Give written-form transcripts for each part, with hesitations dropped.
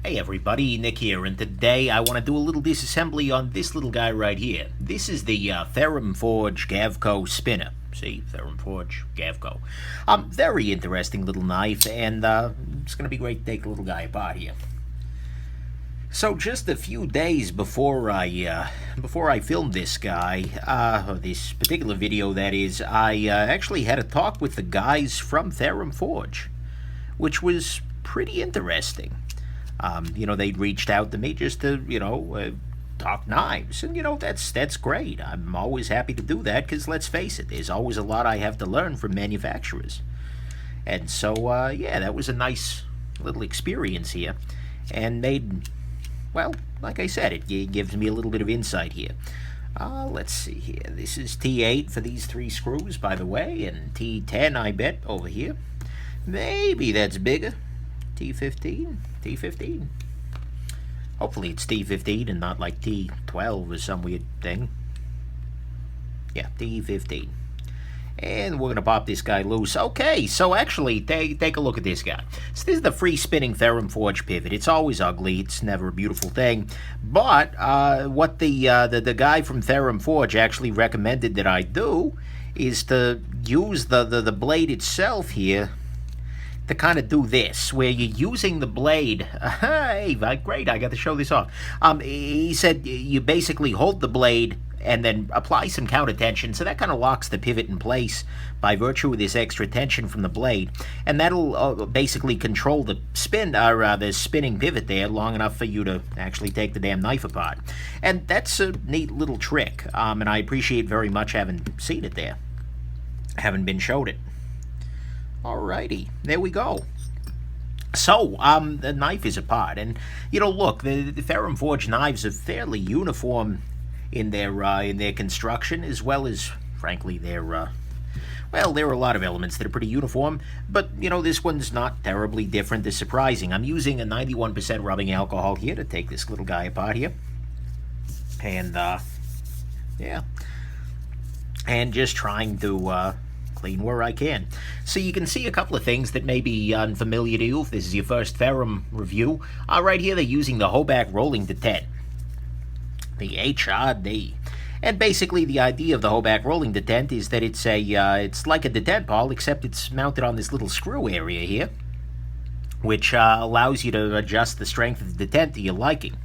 Hey everybody, Nick here, and today I want to do a little disassembly on this little guy right here. This is the Ferrum Forge Gavko Spinner. See, Ferrum Forge Gavko. Very interesting little knife, and it's going to be great to take the little guy apart here. So just a few days before I filmed this guy, this particular video that is, I actually had a talk with the guys from Ferrum Forge, which was pretty interesting. They'd reached out to me just to, talk knives. And, that's great. I'm always happy to do that because, let's face it, there's always a lot I have to learn from manufacturers. And so, that was a nice little experience here. And like I said, it gives me a little bit of insight here. Let's see here. This is T8 for these 3 screws, by the way, and T10, I bet, over here. Maybe that's bigger. T15? T15. Hopefully it's T15 and not like T12 or some weird thing. Yeah, T15. And we're going to pop this guy loose. Okay, so actually, take a look at this guy. So this is the free spinning Ferrum Forge pivot. It's always ugly. It's never a beautiful thing. But what the guy from Ferrum Forge actually recommended that I do is to use the blade itself here to kind of do this, where you're using the blade. Hey, great, I got to show this off. He said you basically hold the blade and then apply some counter tension, so that kind of locks the pivot in place by virtue of this extra tension from the blade, and that'll basically control the the spinning pivot there long enough for you to actually take the damn knife apart. And that's a neat little trick, and I appreciate very much having seen it there. Haven't been showed it. Alrighty, there we go. So, the knife is apart, and look, the Ferrum Forge knives are fairly uniform in their construction, as well as, frankly, there are a lot of elements that are pretty uniform. But this one's not terribly different. It's surprising. I'm using a 91% rubbing alcohol here to take this little guy apart here, and and just trying to clean where I can. So you can see a couple of things that may be unfamiliar to you if this is your first Ferrum review. Right here they're using the Hoback rolling detent, the HRD. And basically the idea of the Hoback rolling detent is that it's like a detent ball, except it's mounted on this little screw area here, which allows you to adjust the strength of the detent to your liking.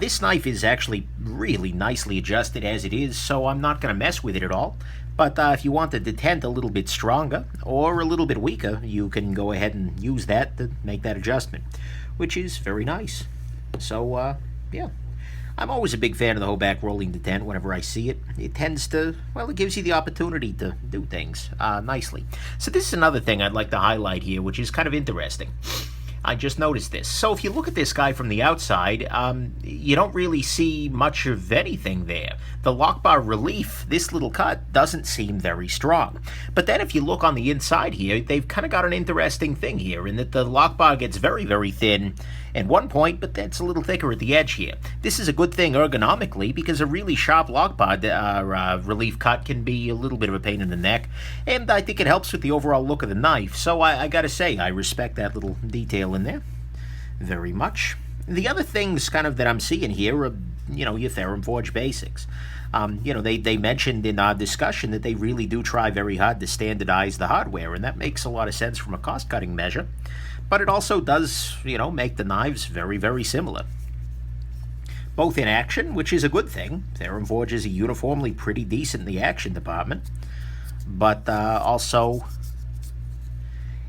This knife is actually really nicely adjusted as it is, so I'm not going to mess with it at all. But if you want the detent a little bit stronger or a little bit weaker, you can go ahead and use that to make that adjustment, which is very nice. So, I'm always a big fan of the Hoback rolling detent whenever I see it. It tends to, it gives you the opportunity to do things nicely. So this is another thing I'd like to highlight here, which is kind of interesting. I just noticed this. So if you look at this guy from the outside, you don't really see much of anything there. The lock bar relief, this little cut, doesn't seem very strong. But then if you look on the inside here, they've kind of got an interesting thing here in that the lock bar gets very, very thin at one point, but that's a little thicker at the edge here. This is a good thing ergonomically because a really sharp lock bar relief cut can be a little bit of a pain in the neck, and I think it helps with the overall look of the knife. So I gotta say, I respect that little detail in there very much. The other things kind of that I'm seeing here are, your Ferrum Forge basics. They mentioned in our discussion that they really do try very hard to standardize the hardware, and that makes a lot of sense from a cost-cutting measure. But it also does, make the knives very, very similar. Both in action, which is a good thing. Ferrum Forge is uniformly pretty decent in the action department. But also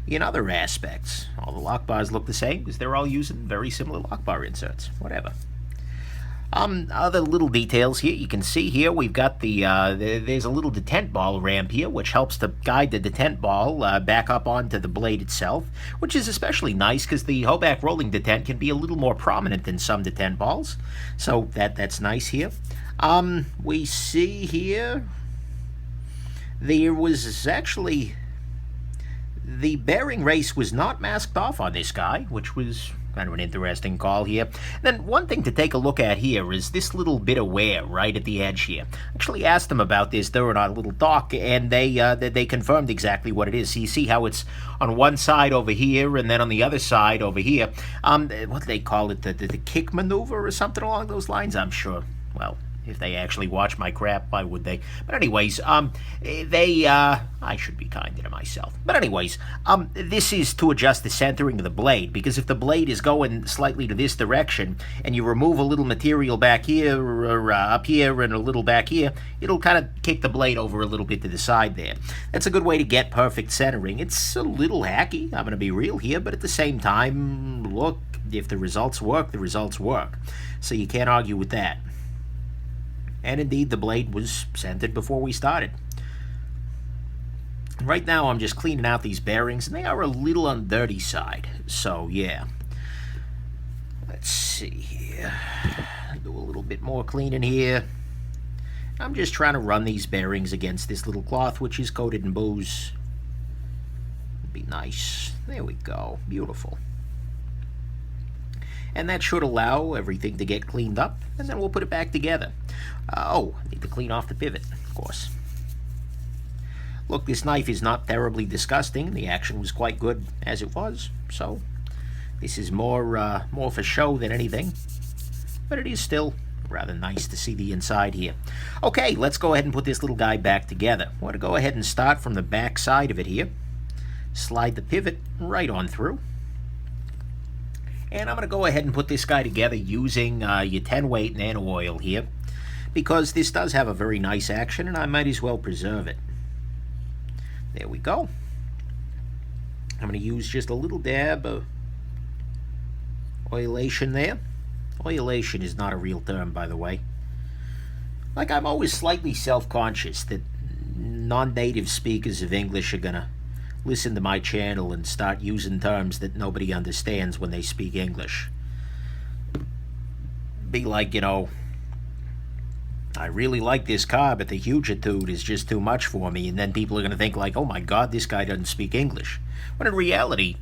in other aspects. All the lock bars look the same because they're all using very similar lock bar inserts. Whatever. Other little details here. You can see here we've got there's a little detent ball ramp here, which helps to guide the detent ball back up onto the blade itself, which is especially nice because the Hoback rolling detent can be a little more prominent than some detent balls. So that's nice here. We see here there was actually the bearing race was not masked off on this guy, which was kind of an interesting call here. Then one thing to take a look at here is this little bit of wear right at the edge here. I actually asked them about this during our little talk, and they confirmed exactly what it is. So you see how it's on one side over here, and then on the other side over here. What do they call it? The kick maneuver or something along those lines? I'm sure. Well, if they actually watch my crap, why would they? But anyways, I should be kinder to myself. But anyways, this is to adjust the centering of the blade, because if the blade is going slightly to this direction, and you remove a little material back here, or up here, and a little back here, it'll kind of kick the blade over a little bit to the side there. That's a good way to get perfect centering. It's a little hacky, I'm going to be real here, but at the same time, look, if the results work, the results work. So you can't argue with that. And indeed, the blade was centered before we started. Right now, I'm just cleaning out these bearings, and they are a little on the dirty side. So, yeah. Let's see here. Do a little bit more cleaning here. I'm just trying to run these bearings against this little cloth, which is coated in booze. Be nice. There we go. Beautiful. And that should allow everything to get cleaned up, and then we'll put it back together. I need to clean off the pivot, of course. Look, this knife is not terribly disgusting. The action was quite good as it was, so this is more for show than anything. But it is still rather nice to see the inside here. Okay, let's go ahead and put this little guy back together. I want to go ahead and start from the back side of it here. Slide the pivot right on through. And I'm going to go ahead and put this guy together using your 10 weight nano oil here, because this does have a very nice action, and I might as well preserve it. There we go. I'm going to use just a little dab of oilation there. Oilation is not a real term, by the way. Like, I'm always slightly self-conscious that non-native speakers of English are going to listen to my channel and start using terms that nobody understands when they speak English. Be like, you know, I really like this car, but the hugitude is just too much for me, and then people are going to think like, oh my god, this guy doesn't speak English. When in reality,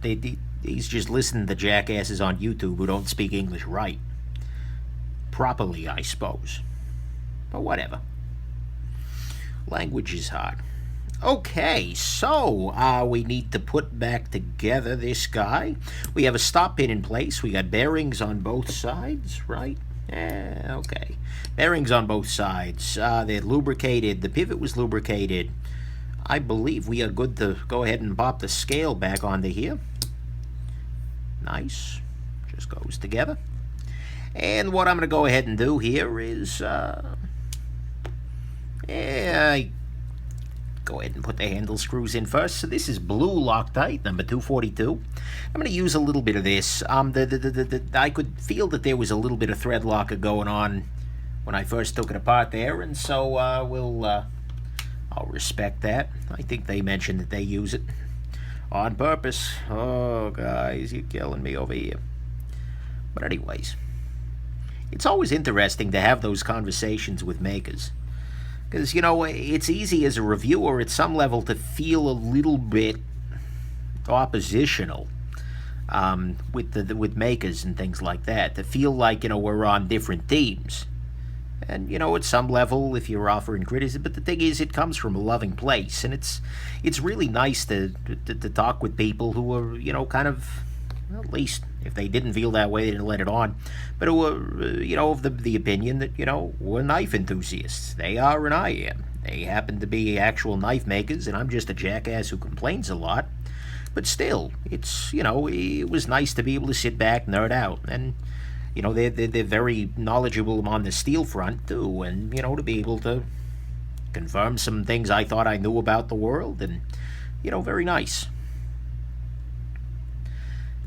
he's just listening to jackasses on YouTube who don't speak English right. Properly, I suppose. But whatever. Language is hard. Okay, so we need to put back together this guy. We have a stop pin in place. We got bearings on both sides, right? Yeah, okay. Bearings on both sides. They're lubricated. The pivot was lubricated. I believe we are good to go ahead and pop the scale back onto here. Nice. Just goes together. And what I'm going to go ahead and do here is, go ahead and put the handle screws in first. So this is blue Loctite, number 242. I'm going to use a little bit of this. I could feel that there was a little bit of thread locker going on when I first took it apart there, and so I'll respect that. I think they mentioned that they use it on purpose. Oh, guys, you're killing me over here. But anyways, it's always interesting to have those conversations with makers. Because, you know, it's easy as a reviewer at some level to feel a little bit oppositional with makers and things like that. To feel like, you know, we're on different teams. And, you know, at some level, if you're offering criticism, but the thing is, it comes from a loving place. And it's really nice to talk with people who are, you know, kind of, well, at least if they didn't feel that way, they didn't let it on, but who were, you know, of the opinion that, you know, we're knife enthusiasts. They are and I am. They happen to be actual knife makers, and I'm just a jackass who complains a lot. But still, it's, you know, it was nice to be able to sit back, nerd out, and, you know, they're very knowledgeable on the steel front, too, and, you know, to be able to confirm some things I thought I knew about the world, and, you know, very nice.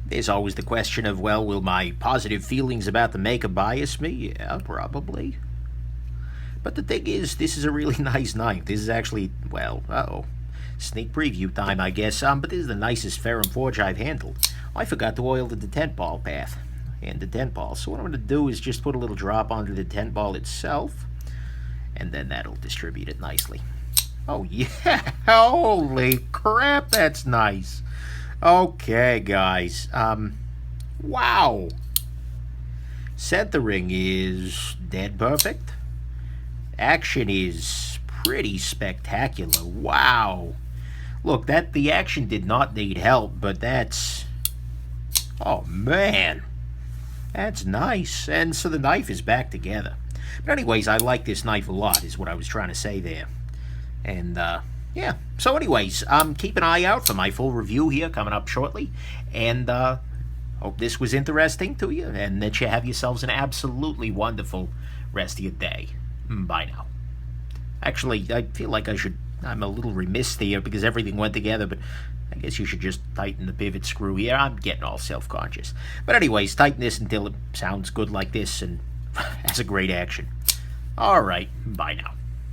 There's always the question of, well, will my positive feelings about the maker bias me? Yeah, probably. But the thing is, this is a really nice knife. This is actually, well, sneak preview time, I guess. But this is the nicest Ferrum Forge I've handled. I forgot to oil the detent ball path and the detent ball. So what I'm going to do is just put a little drop onto the detent ball itself, and then that'll distribute it nicely. Oh, yeah. Holy crap, that's nice. Okay, guys. Wow. Centering is dead perfect. Action is pretty spectacular. Wow. Look, the action did not need help, but that's... Oh, man. That's nice. And so the knife is back together. But anyways, I like this knife a lot, is what I was trying to say there. And, yeah. So anyways, keep an eye out for my full review here coming up shortly. And, hope this was interesting to you, and that you have yourselves an absolutely wonderful rest of your day. Bye now. Actually, I feel like I'm a little remiss there because everything went together, but I guess you should just tighten the pivot screw here. I'm getting all self-conscious. But anyways, tighten this until it sounds good like this and has a great action. Alright, bye now.